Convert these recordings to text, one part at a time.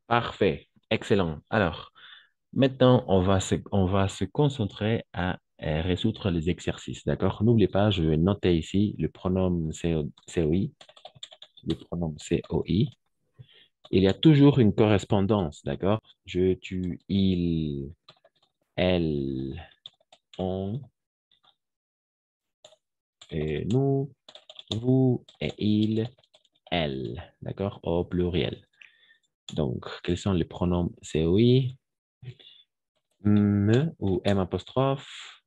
Parfait. Excellent. Alors, maintenant, on va se concentrer à résoudre les exercices. D'accord? N'oubliez pas, je vais noter ici le pronom COI, le pronom COI. Il y a toujours une correspondance. D'accord? Je, tu, il, elle, on, et nous, vous et il, elle. D'accord? Au pluriel. Donc, quels sont les pronoms COI? Me ou M apostrophe,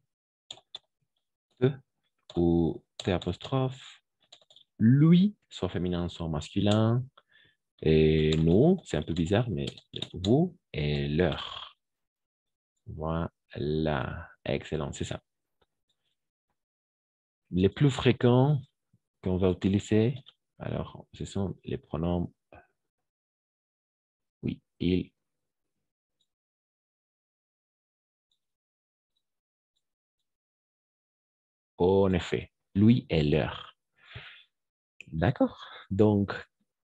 E ou T apostrophe, lui, soit féminin, soit masculin, et nous, c'est un peu bizarre, mais vous et leur. Voilà, excellent, c'est ça. Les plus fréquents qu'on va utiliser, alors, ce sont les pronoms oui, il, en effet, lui et leur. D'accord? Donc,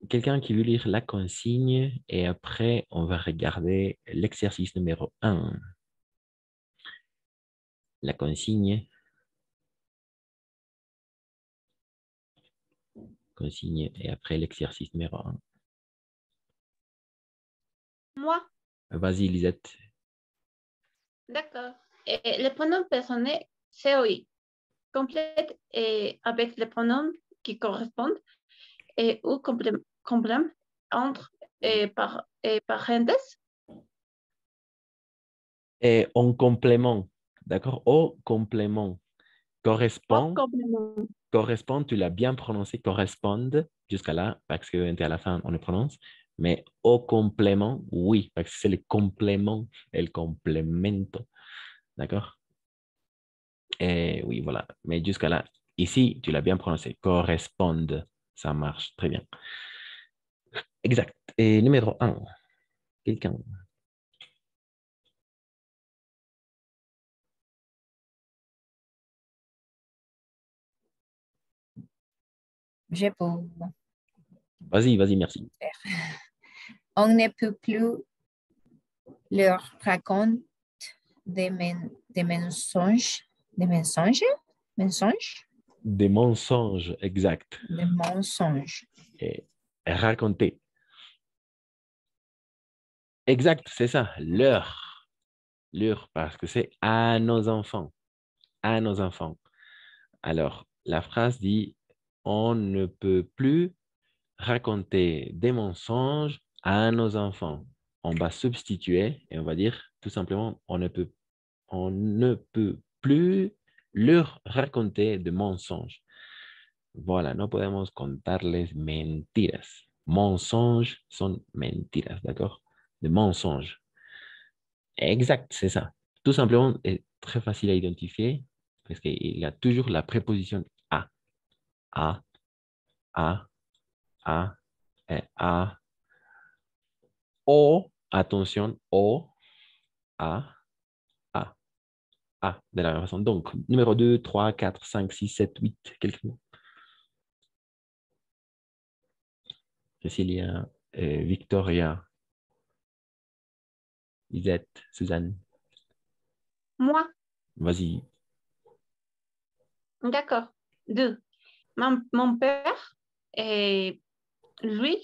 quelqu'un qui veut lire la consigne et après, on va regarder l'exercice numéro un. La consigne, consigne et après l'exercice numéro un. Moi, Vas-y, Lisette. d'accord. Et le pronom personnel, COI, complète et avec les pronoms qui correspondent et ou complément entre et parenthèses. Et en complément, d'accord? Au complément. Au Correspond, complément. correspond, tu l'as bien prononcé, correspond jusqu'à là, parce que à la fin, on le prononce. Mais au complément, oui, parce que c'est le complément, el complemento, d'accord? Et oui, voilà. Mais jusqu'à là, ici, tu l'as bien prononcé, correspond, ça marche très bien. Exact. Et numéro un, quelqu'un. Je peux Vas-y, vas-y, merci. faire. On ne peut plus leur raconter des mensonges, des mensonges, mensonges, Des mensonges, exact. des mensonges. Et raconter. Exact, c'est ça. Leur, parce que c'est à nos enfants. À nos enfants. Alors, la phrase dit, on ne peut plus raconter des mensonges à nos enfants. On va substituer et on va dire tout simplement, on ne peut plus leur raconter de mensonges. Voilà, no podemos contarles mentiras. Mensonges sont mentiras, d'accord? De mensonges. Exact, c'est ça. Tout simplement, est très facile à identifier parce qu'il y a toujours la préposition à. À, à, à, et à. O, attention, o, à, à, à, de la même façon. Donc, numéro 2, 3, 4, 5, 6, 7, 8, quelques mots. Cécilia, Victoria, Lisette, Suzanne. Moi, Vas-y. d'accord. Deux. Mon père, et lui,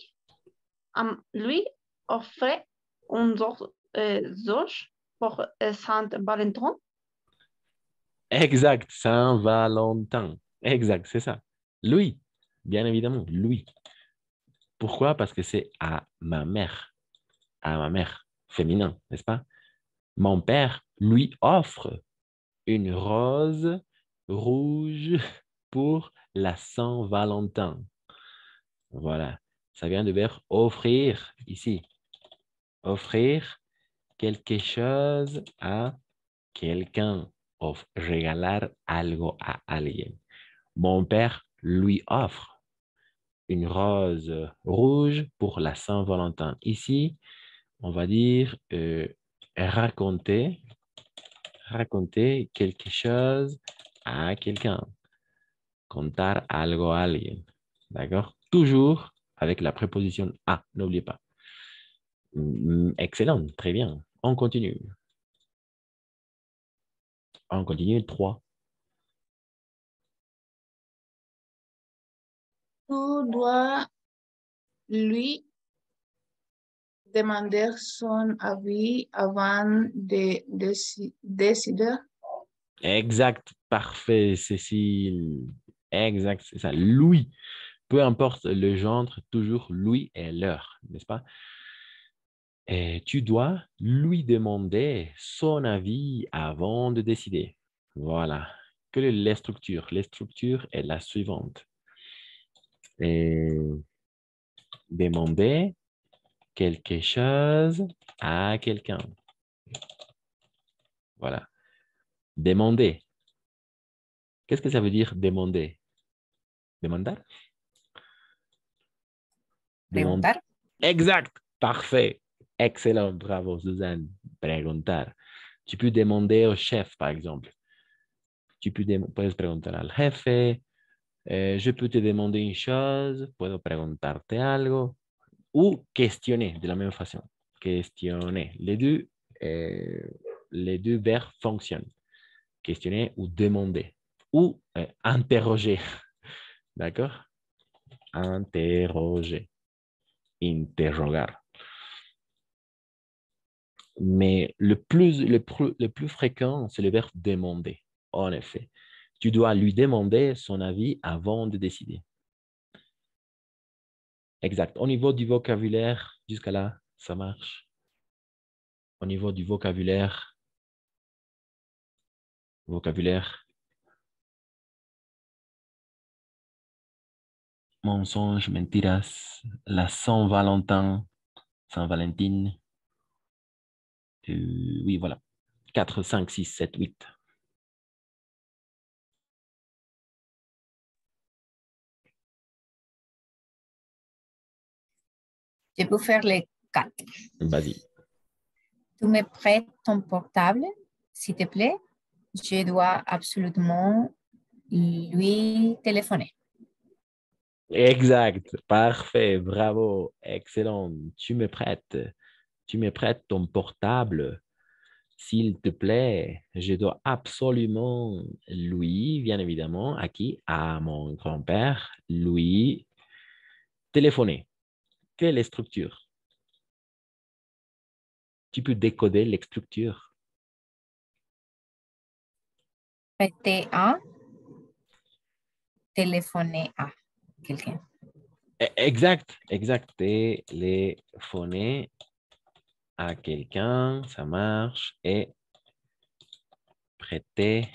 lui offrait un zoge pour Saint-Valentin. Exact, Saint-Valentin. Exact, c'est ça. Louis, bien évidemment, Louis. Pourquoi? Parce que c'est à ma mère, féminin, n'est-ce pas? Mon père lui offre une rose rouge pour la Saint-Valentin. Voilà, ça vient du verbe offrir ici. Offrir quelque chose à quelqu'un. Regalar algo a alguien. Mon père lui offre une rose rouge pour la Saint-Valentin. Ici, on va dire raconter, raconter quelque chose à quelqu'un. Contar algo a alguien. D'accord? Toujours avec la préposition à, n'oubliez pas. Excellent, très bien. On continue. On continue. 3. Tu dois lui demander son avis avant de décider. Exact, parfait, Cécile. Exact, c'est ça. Louis. Peu importe le genre, toujours Louis est l'heure, n'est-ce pas? Et tu dois lui demander son avis avant de décider. Voilà. Quelle est la structure? La structure est la suivante. Et demander quelque chose à quelqu'un. Voilà. Demander. Qu'est-ce que ça veut dire demander? Demandar? Preguntar. Exact. Parfait. Excellent. Bravo, Suzanne. Preguntar. Tu peux demander au chef, par exemple. Tu peux puedes preguntar al jefe. Je peux te demander une chose. Puedo preguntarte algo. Ou questionner de la même façon. Questionner. Les deux verbes fonctionnent. Questionner ou demander. Ou interroger. D'accord? Interroger. Interrogar. Mais le plus fréquent, c'est le verbe demander. En effet, tu dois lui demander son avis avant de décider. Exact. Au niveau du vocabulaire, jusqu'à là, ça marche. Au niveau du vocabulaire, mensonge, mentiras, la Saint-Valentin, Saint-Valentine. Oui, voilà. 4, 5, 6, 7, 8. Je peux faire les 4. Vas-y. Tu me prêtes ton portable, s'il te plaît? Je dois absolument lui téléphoner. Exact. Parfait. Bravo. Excellent. Tu me prêtes ton portable. S'il te plaît, je dois absolument lui, bien évidemment, à qui? À mon grand-père, lui, téléphoner. Quelle est la structure? Tu peux décoder les structures. Prêter à, téléphoner à quelqu'un. Exact, exact. Téléphoner à quelqu'un, ça marche. Et prêter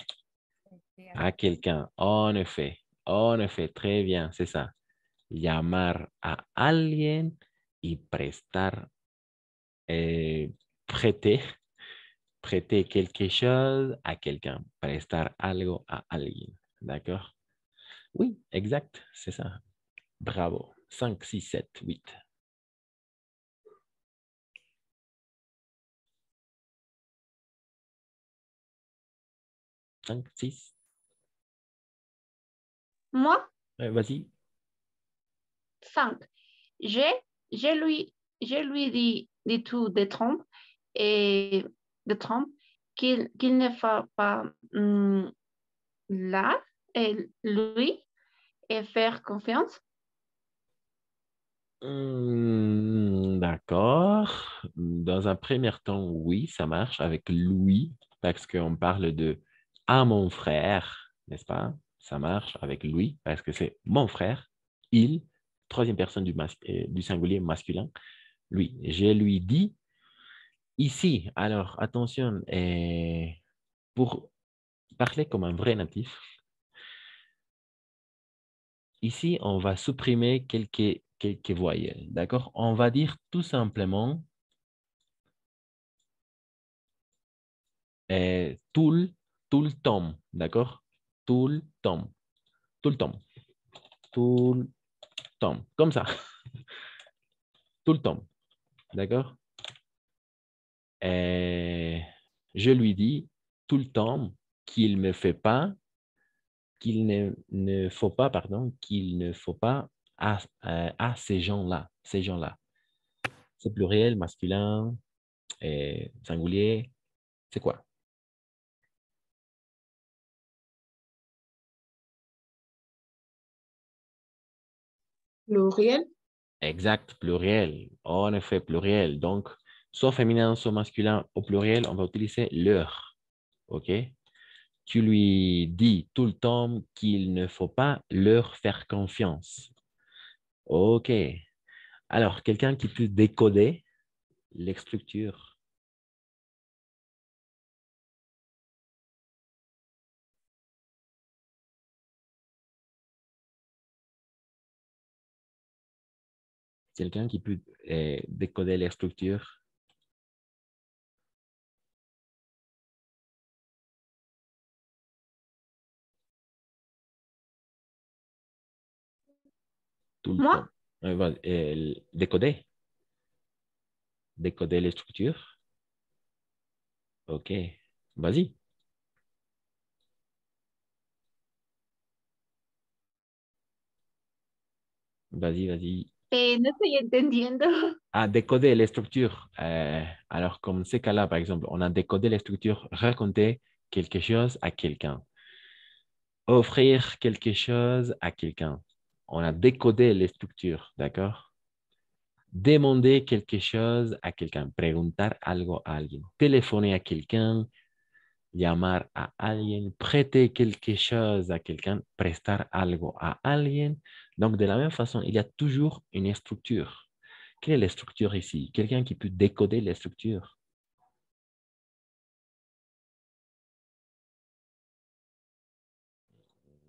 à quelqu'un. En effet, très bien, c'est ça. Llamar a alguien y prestar, prêter, prêter quelque chose à quelqu'un, prestar algo a alguien. D'accord? Oui, exact, c'est ça. Bravo. 5, 6, 7, 8. 5, 6. Moi, Vas-y. 5. Je, je lui dis tout de Trump et de Trump qu'il ne faut pas là et lui et faire confiance. D'accord. Dans un premier temps, oui, ça marche avec Louis, parce qu'on parle de à mon frère, n'est-ce pas? Ça marche avec Louis, parce que c'est mon frère, il, troisième personne du singulier masculin, lui. Je lui dis ici, alors attention, pour parler comme un vrai natif, ici, on va supprimer quelques voyelles, d'accord? On va dire tout simplement tout, tout le temps, d'accord? Tout le temps, tout le temps, tout le temps, comme ça, tout le temps, d'accord? Et je lui dis tout le temps qu'il ne fait pas, ne faut pas, pardon, qu'il ne faut pas à ces gens-là, ces gens-là. C'est pluriel, masculin, singulier. C'est quoi? Pluriel. Exact, pluriel. En effet, pluriel. Donc, soit féminin, soit masculin au pluriel, on va utiliser leur. OK? Tu lui dis tout le temps qu'il ne faut pas leur faire confiance. OK. Alors, quelqu'un qui peut décoder les structures. Quelqu'un qui peut décoder les structures. Tout le Moi? temps. Décoder. Décoder les structures. OK. Vas-y. Vas-y, vas-y. No estoy entendiendo. Ah, décoder les structures. Alors, comme ces cas-là, par exemple, on a décodé les structures, raconter quelque chose à quelqu'un, offrir quelque chose à quelqu'un. On a décodé les structures, d'accord? Demander quelque chose a quelqu'un, preguntar algo a alguien, téléphoner a quelqu'un, llamar a alguien, prêter quelque chose a quelqu'un, prestar algo a alguien. Donc, de la même façon, il y a toujours une structure. Quelle est la structure ici? Quelqu'un qui peut décoder les structures.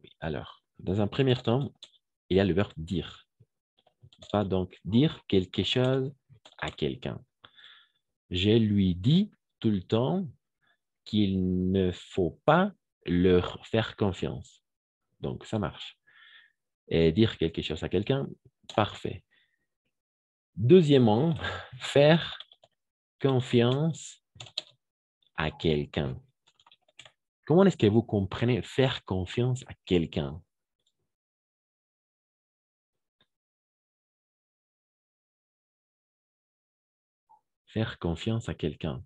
Oui. Alors, dans un premier temps, il y a le verbe dire. Ça, donc, dire quelque chose à quelqu'un. Je lui dis tout le temps qu'il ne faut pas leur faire confiance. Donc, ça marche. Et dire quelque chose à quelqu'un, parfait. Deuxièmement, faire confiance à quelqu'un. Comment est-ce que vous comprenez faire confiance à quelqu'un? Faire confiance à quelqu'un.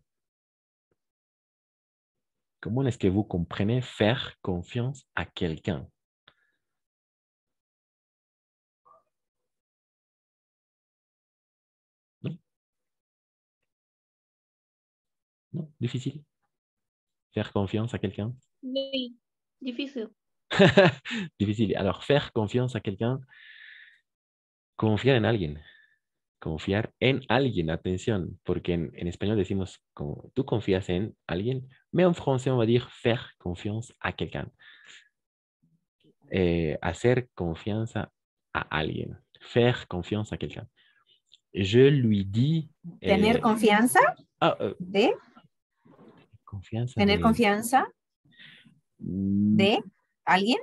Comment est-ce que vous comprenez faire confiance à quelqu'un? Non, non, difficile. Faire confiance à quelqu'un? Oui, difícil. Difficile. Alors, faire confiance à quelqu'un, confiar en alguien. Confiar en alguien, atención, porque en español decimos, tú confías en alguien, mais en français, on va dire faire confiance à quelqu'un. Hacer confianza a alguien. Faire confiance à quelqu'un. Je lui dis... Tener confianza ah, de, confianza tener de... confianza de alguien.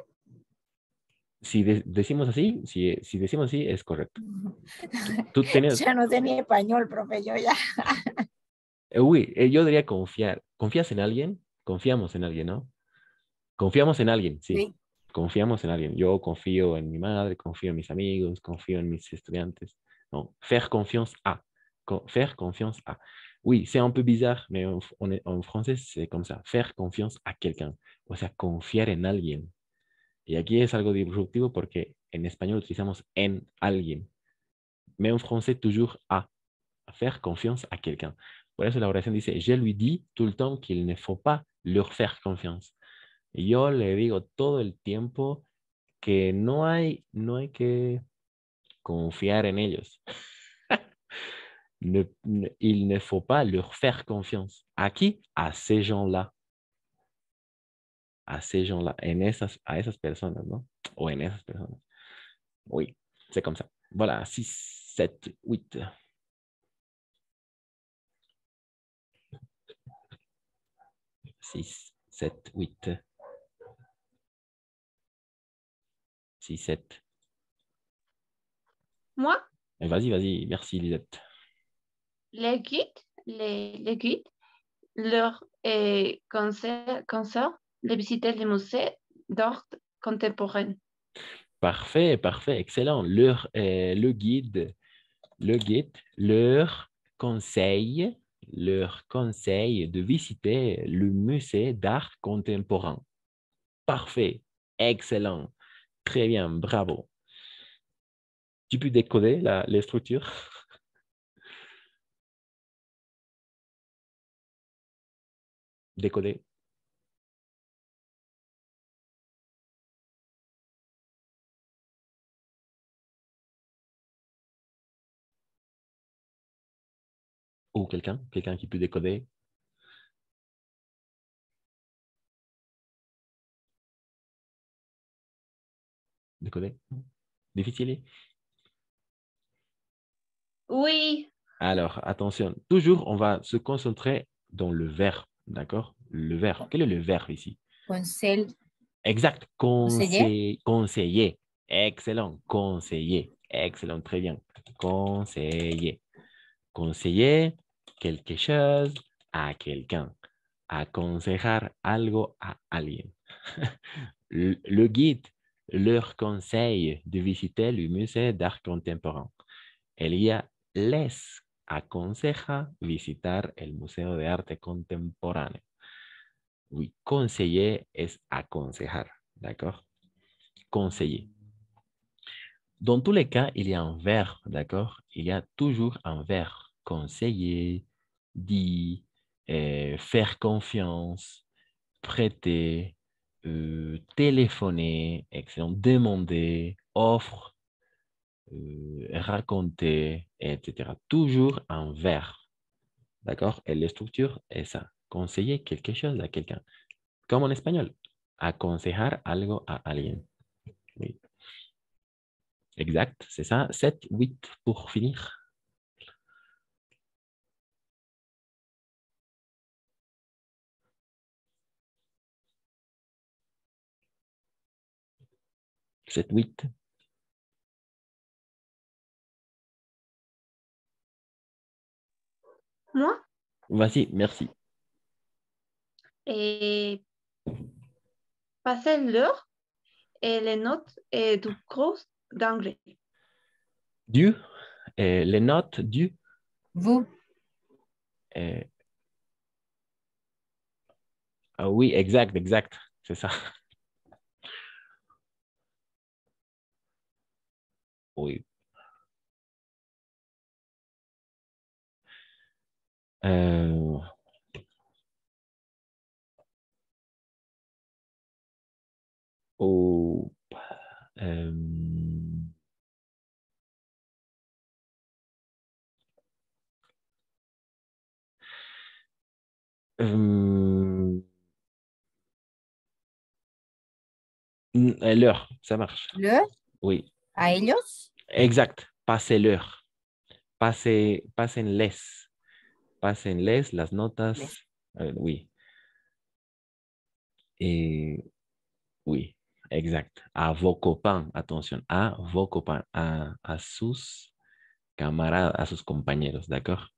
Si decimos así, si decimos así, es correcto. Tú tenías... Yo no sé ni español, profe, yo ya. Uy, yo diría confiar. ¿Confías en alguien? Confiamos en alguien, ¿no? Confiamos en alguien, sí. Sí. Confiamos en alguien. Yo confío en mi madre, confío en mis amigos, confío en mis estudiantes. Non, faire confiance à. Faire confiance à. Oui, c'est un peu bizarre, mais en français, c'est comme ça. Faire confiance a quelqu'un. O sea, confiar en alguien. Y aquí es algo disruptivo porque en español utilizamos en alguien. Mais en français, toujours à. Faire confiance à quelqu'un. Por eso la oración dice, je lui dis tout le temps qu'il ne faut pas leur faire confiance. Y yo le digo todo el tiempo que no hay que confiar en ellos. Il ne faut pas leur faire confiance. ¿A qui? A ces gens-là. A ces gens-là. A esas personas, ¿no? O en esas personas. Oui, c'est comme ça. Voilà, 6, 7, 8. 6, 7, 8. 6, 7. Moi, Vas-y, vas-y. Merci, Lisette. les guides, leur concert de visiter les musées d'art contemporain. Parfait, parfait, excellent. Le guide, leur conseille de visiter le musée d'art contemporain. Parfait, excellent, très bien, bravo. Tu peux décoder les structures? Décoder. Ou quelqu'un qui peut décoder. Décoder. Difficile. Oui, Alors, attention, toujours, on va se concentrer dans le verbe, d'accord? Le verbe. Quel est le verbe ici? Conseil, Exact. conseiller. Conseiller. Excellent. Conseiller. Excellent. Très bien. Conseiller. Conseiller quelque chose a quelqu'un. Aconsejar algo a alguien. Le guide leur conseille de visiter le musée d'art contemporain. Ella les aconseja visitar el Museo de Arte Contemporáneo. Oui, conseiller es aconsejar, d'accord? Conseiller. Dans tous les cas, il y a un verbe, d'accord? Il y a toujours un verbe. Conseiller, dire, faire confiance, prêter, téléphoner, excellent, demander, offre, raconter, etc. Toujours un verbe, d'accord? Et la structure est ça. Conseiller quelque chose à quelqu'un. Comme en espagnol. Aconsejar algo a alguien. Oui. Exact, c'est ça. 7, 8 pour finir. Sept, 8. moi. Vas-y, merci. Et passer l'heure et les notes et du cours d'anglais. Du, les notes du. Vous, euh, ah oui, exact, exact. C'est ça. Oui. Euh, oh, euh, euh, l'heure, ça marche. le, Oui, a ellos, exact. Passer l'heure. Pásenles. Pásenles las notas. les. Oui. Et oui, exact. A vos copains, attention, a vos copains, a sus camaradas, a sus compañeros, d'accord?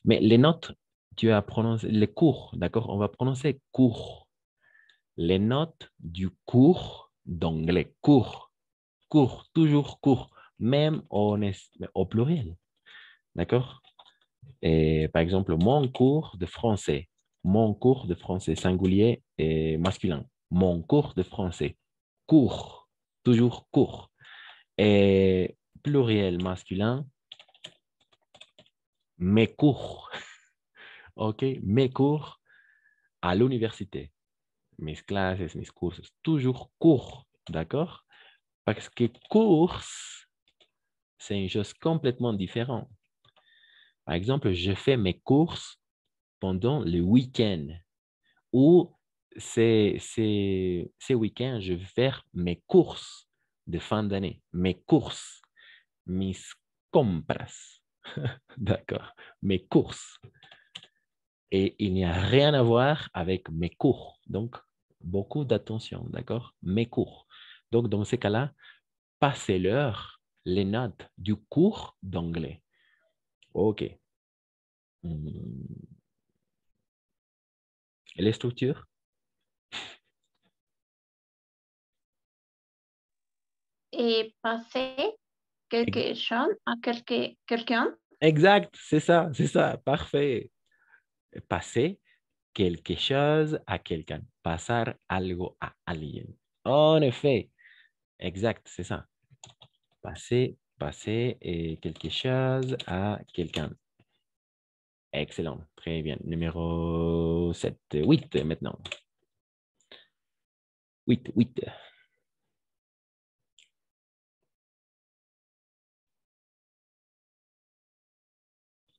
Mais les notes, tu as prononcé, les cours, d'accord? On va prononcer cours. Les notes du cours d'anglais. Cours, toujours cours, même au pluriel, d'accord? Et par exemple, mon cours de français singulier et masculin, mon cours de français, cours, toujours cours. Et pluriel masculin, mes cours, ok? Mes cours à l'université, mes classes, mes cours, toujours cours, d'accord? Parce que cours, c'est une chose complètement différente. Par exemple, je fais mes courses pendant le week-end ou ces week-ends, je vais faire mes courses de fin d'année, mes courses, mis compras, d'accord, mes courses. Et il n'y a rien à voir avec mes cours. Donc, beaucoup d'attention, d'accord? Mes cours. Donc, dans ces cas-là, passez-leur les notes du cours d'anglais. OK. Hmm. Et les structures? Et passer quelque chose à quelqu'un Exact, c'est ça, parfait. Passer quelque chose à quelqu'un. Pasar algo a alguien. En effet, exact, c'est ça. Passer quelque chose à quelqu'un. Excellent, très bien. Numéro 7, 8 maintenant. 8, 8.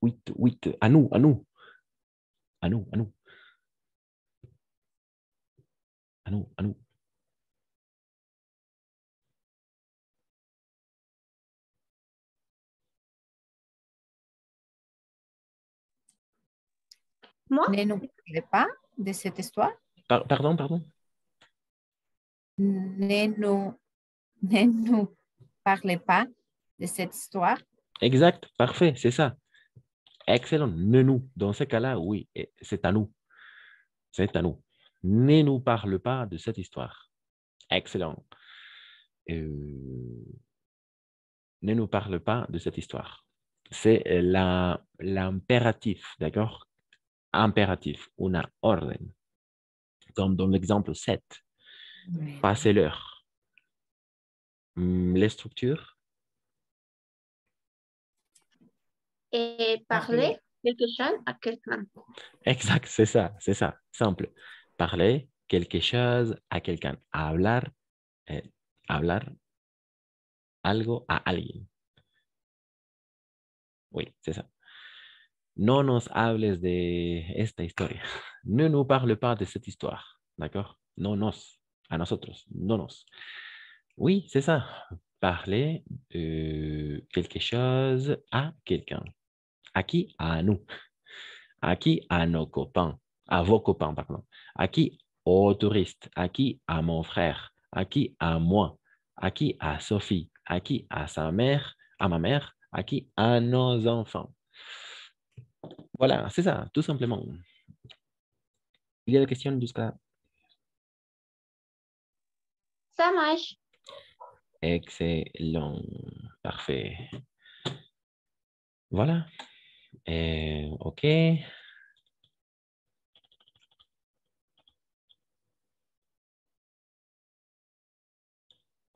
8, 8. À nous, à nous. À nous, à nous. À nous, à nous. Moi? Ne nous parlez pas de cette histoire. Pardon, pardon. Ne nous parlez pas de cette histoire. Exact, parfait, c'est ça. Excellent. Ne nous. Dans ce cas-là, oui, c'est à nous. C'est à nous. Ne nous parle pas de cette histoire. Excellent. Ne nous parle pas de cette histoire. C'est l'impératif, d'accord? Impératif, una orden. Comme dans l'exemple 7. Passez l'heure. Les structures. Et parler quelque chose à quelqu'un. Exact, c'est ça, simple. Parler quelque chose à quelqu'un. Hablar, hablar algo a alguien. Oui, c'est ça. No nos hables de esta historia. Ne nous parle pas de cette histoire. D'accord? No nos. A nosotros. No nos. Oui, c'est ça. Parler quelque chose à quelqu'un. À qui? À nous. À qui? À nos copains. À vos copains, pardon. À qui? Aux touristes. À qui? À mon frère. À qui? À moi. À qui? À Sophie. À qui? À sa mère. À ma mère. À qui? À nos enfants. Voilà, c'est ça, tout simplement. Il y a des questions jusqu'à... Ça marche. Excellent. Parfait. Voilà. OK.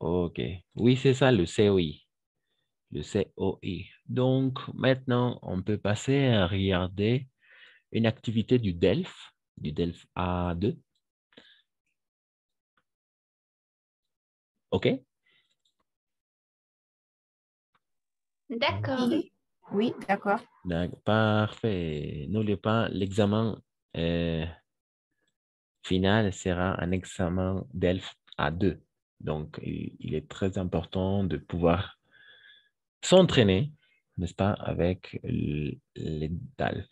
OK. Oui, c'est ça, le COI. Le COI. Donc, maintenant, on peut passer à regarder une activité du DELF A2. OK? D'accord. Oui, d'accord. Parfait. N'oubliez pas, l'examen final sera un examen DELF A2. Donc, il est très important de pouvoir s'entraîner, n'est-ce pas, avec les DALF.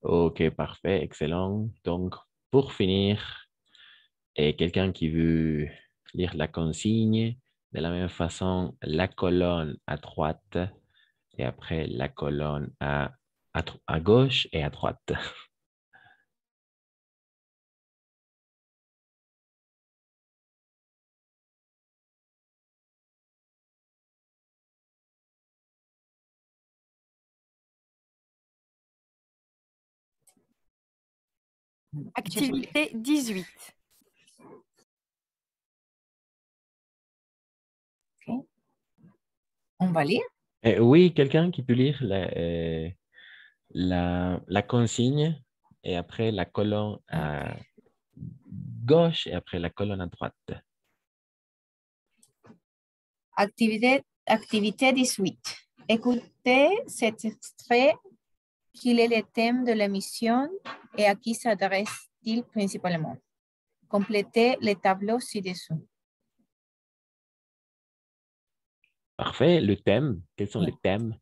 OK, parfait, excellent. Donc, pour finir, et quelqu'un qui veut lire la consigne, de la même façon, la colonne à droite et après la colonne à gauche et à droite. Activité 18. Ok. On va lire. Oui, quelqu'un qui peut lire la consigne et après la colonne à gauche et après la colonne à droite. Activité 18. Écoutez cet extrait. Quel est le thème de l'émission et à qui s'adresse-t-il principalement? Complétez les tableaux ci-dessous. Parfait. Le thème, quels sont Oui. les thèmes?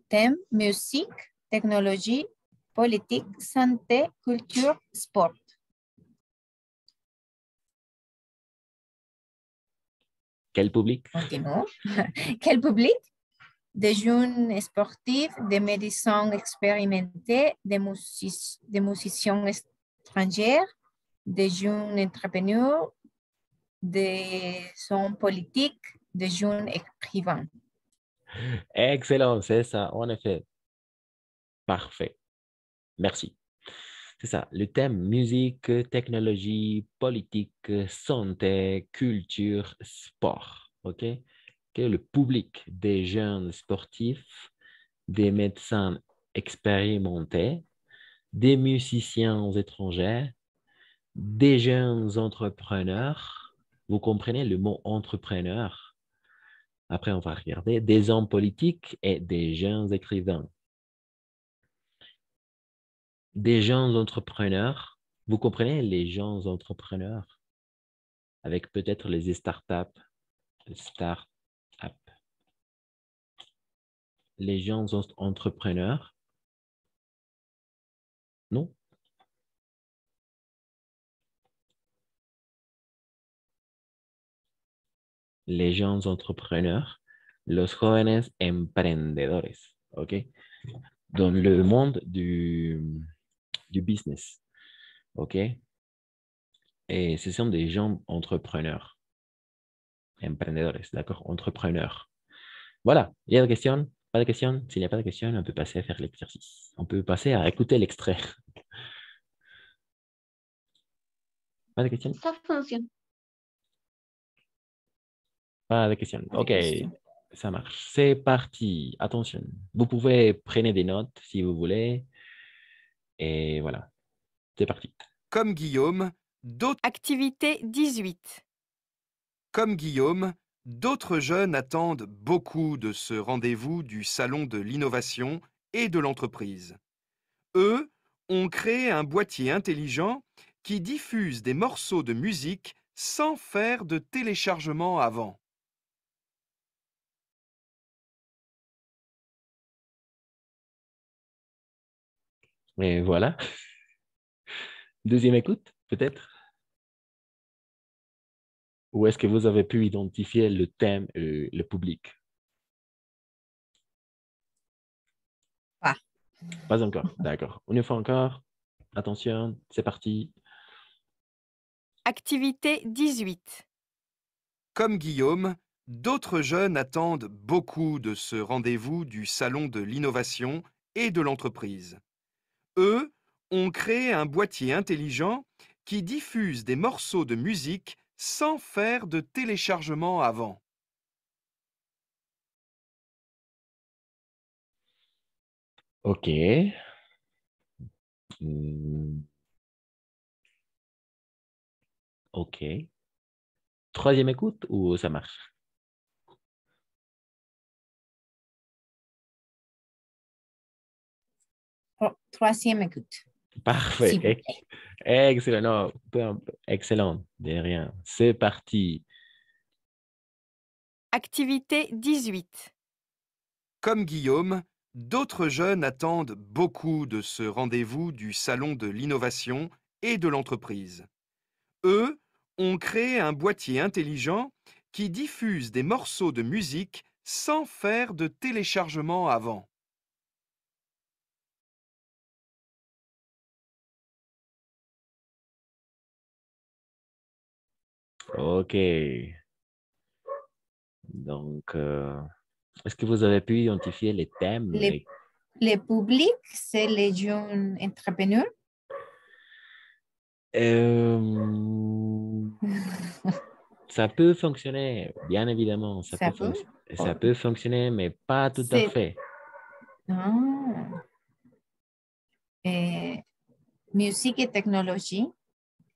Thème, musique, technologie, politique, santé, culture, sport. Quel public? Continuons. Quel public? Des jeunes sportifs, des médecins expérimentés, des musiciens étrangers, des jeunes entrepreneurs, des hommes politiques, des jeunes écrivains. Excellent, c'est ça, en effet. Parfait. Merci. C'est ça, le thème musique, technologie, politique, santé, culture, sport. OK? Que le public des jeunes sportifs, des médecins expérimentés, des musiciens étrangers, des jeunes entrepreneurs. Vous comprenez le mot entrepreneur? Après, on va regarder des hommes politiques et des jeunes écrivains. Des jeunes entrepreneurs. Vous comprenez les jeunes entrepreneurs? Avec peut-être les startups. Les jeunes entrepreneurs. Non? Les jeunes entrepreneurs. Los jóvenes emprendedores. OK? Dans le monde du business. OK? Et ce sont des gens entrepreneurs. Emprendedores, d'accord? Entrepreneurs. Voilà. Il y a des questions? Pas de questions? S'il n'y a pas de questions, on peut passer à faire l'exercice. On peut passer à écouter l'extrait. Pas de questions? Ça fonctionne. Pas de questions. Pas de OK. questions. Ça marche. C'est parti. Attention. Vous pouvez prendre des notes si vous voulez. Et voilà. C'est parti. Comme Guillaume, d'autres Activité 18. Comme Guillaume, d'autres jeunes attendent beaucoup de ce rendez-vous du Salon de l'innovation et de l'entreprise. Eux ont créé un boîtier intelligent qui diffuse des morceaux de musique sans faire de téléchargement avant. Et voilà. Deuxième écoute, peut-être? Ou est-ce que vous avez pu identifier le thème et le public? Pas. Pas encore. D'accord. Une fois encore. Attention, c'est parti. Activité 18. Comme Guillaume, d'autres jeunes attendent beaucoup de ce rendez-vous du Salon de l'innovation et de l'entreprise. Eux ont créé un boîtier intelligent qui diffuse des morceaux de musique sans faire de téléchargement avant. OK. Hmm, OK. Troisième écoute ou ça marche? Troisième écoute. Parfait. S'il vous plaît. Excellent. Non, excellent. De rien. C'est parti. Activité 18. Comme Guillaume, d'autres jeunes attendent beaucoup de ce rendez-vous du Salon de l'innovation et de l'entreprise. Eux ont créé un boîtier intelligent qui diffuse des morceaux de musique sans faire de téléchargement avant. OK. Donc, est-ce que vous avez pu identifier les thèmes? Le public, c'est les jeunes entrepreneurs. Ça peut fonctionner, bien évidemment. Ça peut fonctionner, mais pas tout à fait. Musique et technologie.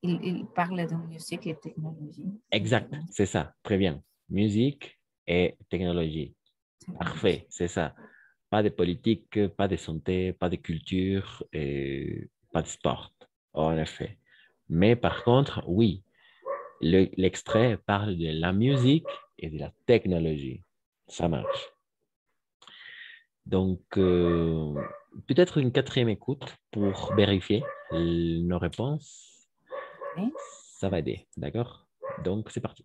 il parle de musique et technologie. Exact, c'est ça. Très bien. Musique et technologie. Parfait, c'est ça. Pas de politique, pas de santé, pas de culture et pas de sport, en effet. Mais par contre, oui, l'extrait parle de la musique et de la technologie. Ça marche. Donc, peut-être une quatrième écoute pour vérifier nos réponses. Ok. Ça va aider, d'accord? Donc, c'est parti.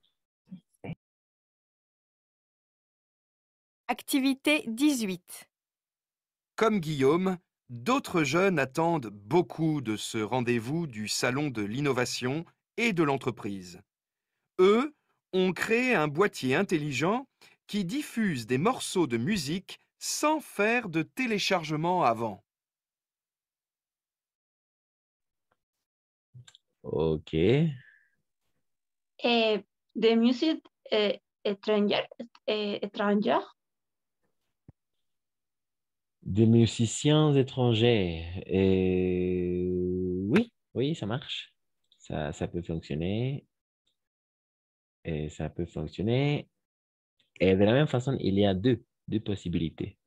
Activité 18. Comme Guillaume, d'autres jeunes attendent beaucoup de ce rendez-vous du Salon de l'innovation et de l'entreprise. Eux ont créé un boîtier intelligent qui diffuse des morceaux de musique sans faire de téléchargement avant. OK. De musique étrangère, Des musiciens étrangers. Et oui, oui, ça marche. Ça peut fonctionner. Et ça peut fonctionner. Et de la même façon, il y a deux possibilités.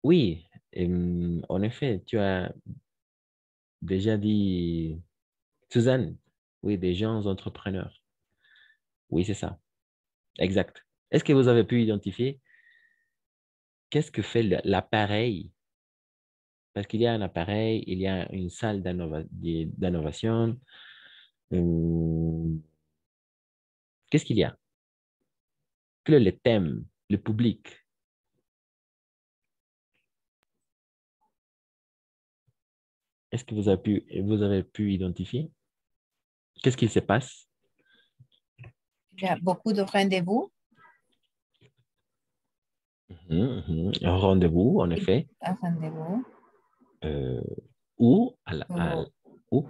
Oui, en effet, tu as déjà dit, Suzanne, oui, des gens entrepreneurs. Oui, c'est ça. Exact. Est-ce que vous avez pu identifier qu'est-ce que fait l'appareil? Parce qu'il y a un appareil, il y a une salle d'innovation. Qu'est-ce qu'il y a? Quel est le thème, le public? Est-ce que vous avez pu identifier? Qu'est-ce qui se passe? Il y a beaucoup de rendez-vous. Un rendez-vous, en effet. Un rendez-vous. Ou où?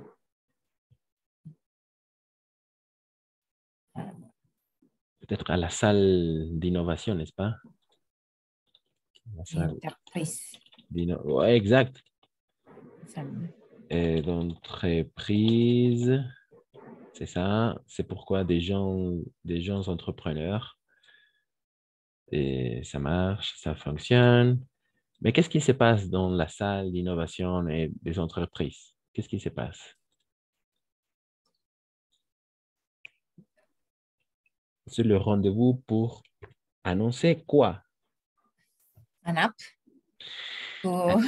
Peut-être à la salle d'innovation, n'est-ce pas? La salle Entreprise. Ouais, exact. Ça- Et d'entreprise, c'est ça. C'est pourquoi des gens entrepreneurs. Et ça marche, ça fonctionne. Mais qu'est-ce qui se passe dans la salle d'innovation et des entreprises? Qu'est-ce qui se passe? C'est le rendez-vous pour annoncer quoi? Un app. Ah, Pour-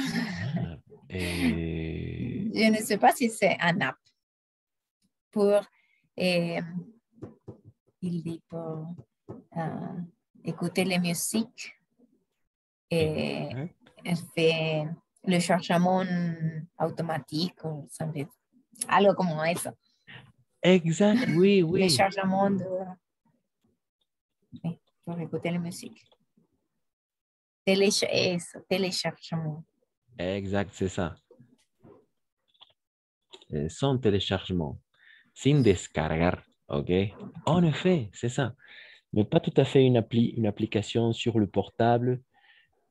et- Je ne sais pas si c'est un app. Pour, il dit pour écouter la musique et elle fait le chargement automatique ou ça veut- algo como eso. Exact, oui, Le oui. chargement de, oui, pour écouter la musique. Eso, téléchargement. Exact, c'est ça. Sans téléchargement, sin descargar, OK? En effet, c'est ça. Mais pas tout à fait une application sur le portable,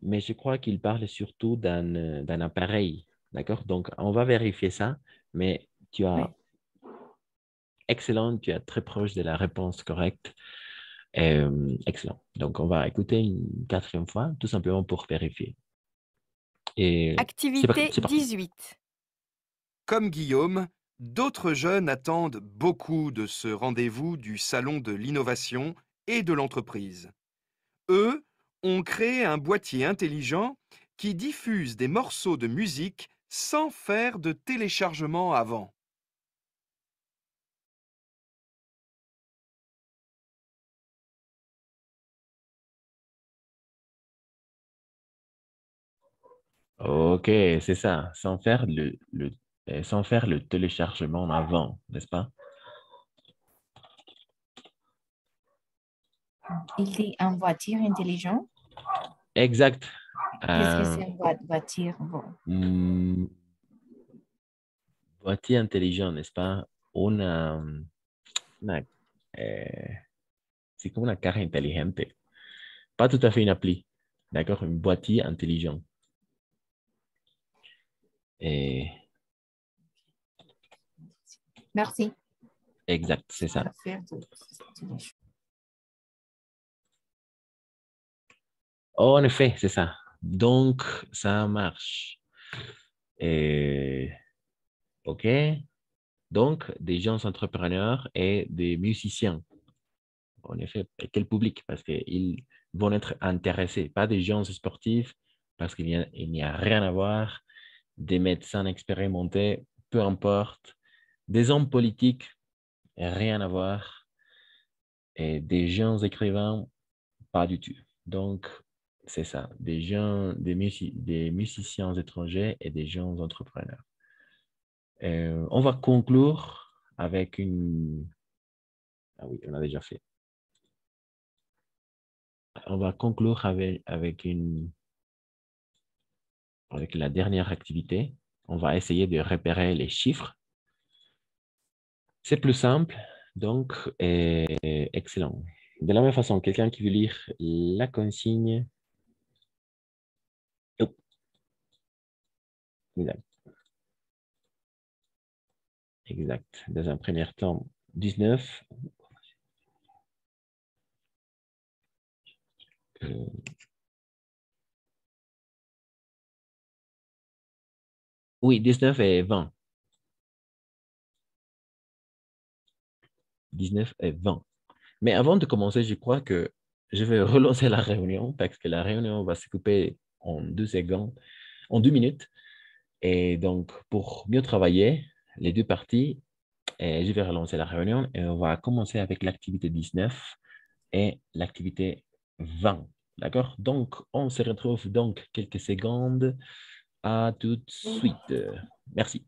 mais je crois qu'il parle surtout d'un appareil, d'accord? Donc, on va vérifier ça, mais tu as excellent, tu es très proche de la réponse correcte. Excellent. Donc, on va écouter une quatrième fois, tout simplement pour vérifier. Et Activité c'est parti. 18. Comme Guillaume, d'autres jeunes attendent beaucoup de ce rendez-vous du Salon de l'innovation et de l'entreprise. Eux ont créé un boîtier intelligent qui diffuse des morceaux de musique sans faire de téléchargement avant. OK, c'est ça, sans faire le téléchargement avant, n'est-ce pas? Il dit en voiture intelligente. Exact. Qu'est-ce que c'est une voiture? Bon. Boîtier intelligent, n'est-ce pas? Una, c'est comme una caja inteligente. Pas tout à fait une appli, d'accord? Un boîtier intelligent. Et Merci. Exact, c'est ça. Oh, en effet, c'est ça. Donc, ça marche. OK. Donc, des gens entrepreneurs et des musiciens. En effet, et quel public? Parce qu'ils vont être intéressés, pas des gens sportifs, parce il n'y a rien à voir, des médecins expérimentés, peu importe, des hommes politiques, rien à voir, et des gens écrivains, pas du tout. Donc, c'est ça, des gens, des musiciens étrangers et des gens entrepreneurs. On va conclure avec une... Ah oui, on a déjà fait. On va conclure avec la dernière activité. On va essayer de repérer les chiffres. C'est plus simple, donc excellent. De la même façon, quelqu'un qui veut lire la consigne. Oh, exact. Exact. Dans un premier temps, 19. Oui, 19 et 20. 19 et 20. Mais avant de commencer, je crois que je vais relancer la réunion parce que la réunion va se couper en 2 secondes, en 2 minutes. Et donc, pour mieux travailler, les deux parties, je vais relancer la réunion et on va commencer avec l'activité 19 et l'activité 20. D'accord? Donc, on se retrouve donc quelques secondes. À tout de suite. Merci.